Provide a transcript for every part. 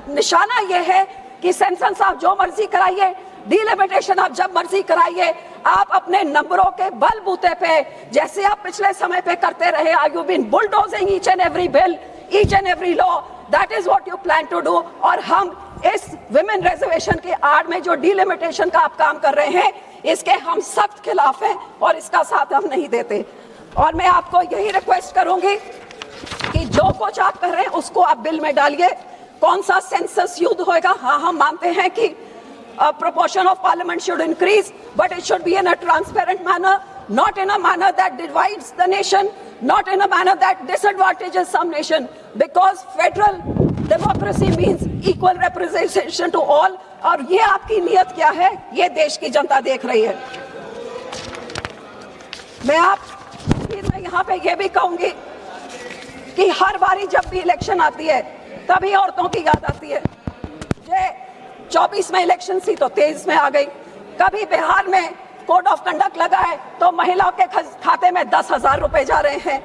निशाना ये है कि सेंसस आप जो मर्जी कराइए, डिलिमिटेशन आप जब मर्जी कराइए, आप अपने नंबरों के बलबूते पे जैसे आप पिछले समय पे करते रहे, are you been bulldozing each and every bill, each and every law, that is what you plan to do. और हम इस विमेन रिजर्वेशन के आड़ में जो डिलिमिटेशन का आप काम कर रहे हैं, इसके हम सख्त खिलाफ हैं और इसका साथ हम नहीं देते। और मैं आपको यही रिक्वेस्ट करूंगी कि जो कुछ आप कर रहे हैं उसको आप बिल में डालिए। कौन सा सेंसस युद्ध होएगा? हाँ, हम मानते हैं कि proportion of parliament should increase, but it should be in a transparent manner, not in a manner that divides the nation, not in a manner that disadvantages some nation, because federal democracy means equal representation to all। और ये आपकी नीयत क्या है, ये देश की जनता देख रही है। मैं यहाँ पे ये भी कहूंगी कि हर बारी जब भी इलेक्शन आती है तभी औरतों की याद आती है। ये 24 में इलेक्शन थी तो 23 में आ गई। कभी बिहार में कोड ऑफ कंडक्ट लगा है तो महिलाओं के खाते में 10,000 रुपए जा रहे हैं।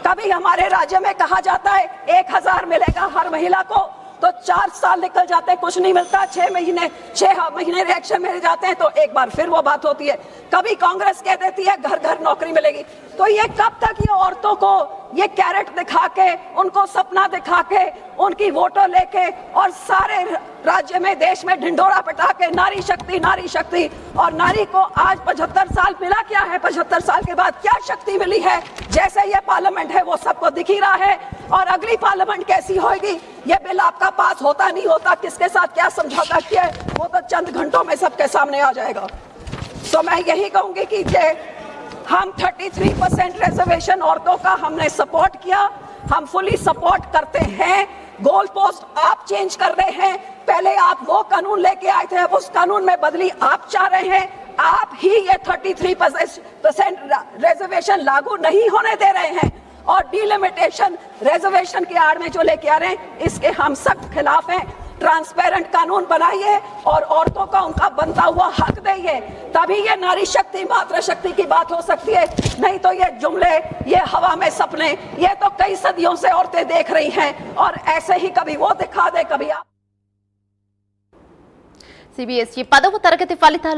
कभी हमारे राज्य में कहा जाता है 1,000 मिलेगा हर महिला को, तो 4 साल निकल जाते हैं, कुछ नहीं मिलता। 6 महीने रिएक्शन में जाते हैं तो एक बार फिर वो बात होती है। कभी कांग्रेस कह देती है घर घर नौकरी मिलेगी। तो ये कब तक ये औरतों को ये कैरेट दिखा के, उनको सपना दिखा के, उनकी वोटों लेके और सारे राज्य में देश में ढिंढोरा पिटा के नारी शक्ति, नारी शक्ति। और नारी को आज 75 साल मिला क्या है? 75 साल के बाद क्या शक्ति मिली है? जैसे ये पार्लियामेंट है वो सबको दिख ही रहा है। और अगली पार्लियामेंट कैसी होगी, ये बिल आपका पास होता नहीं होता, किसके साथ क्या समझौता किया है, वो तो चंद घंटों में सबके सामने आ जाएगा। तो मैं यही कहूंगी कि हम 33% रिजर्वेशन औरतों का हमने सपोर्ट किया, हम फुली सपोर्ट करते हैं। गोल पोस्ट आप चेंज कर रहे हैं। पहले आप वो कानून लेके आए थे, अब उस कानून में बदली आप चाह रहे हैं। आप ही ये 33% रिजर्वेशन लागू नहीं होने दे रहे हैं और डिलिमिटेशन रिजर्वेशन के आड़ में जो लेके आ रहे हैं, इसके हम सख्त खिलाफ हैं। ट्रांसपेरेंट कानून बनाइए और औरतों का उनका बनता हुआ हक देइए, तभी ये नारी शक्ति, मातृ शक्ति की बात हो सकती है। नहीं तो ये जुमले, ये हवा में सपने, ये तो कई सदियों से औरतें देख रही हैं और ऐसे ही कभी वो दिखा दे, कभी आप। CBSE 10వ తరగతి ఫలితాలు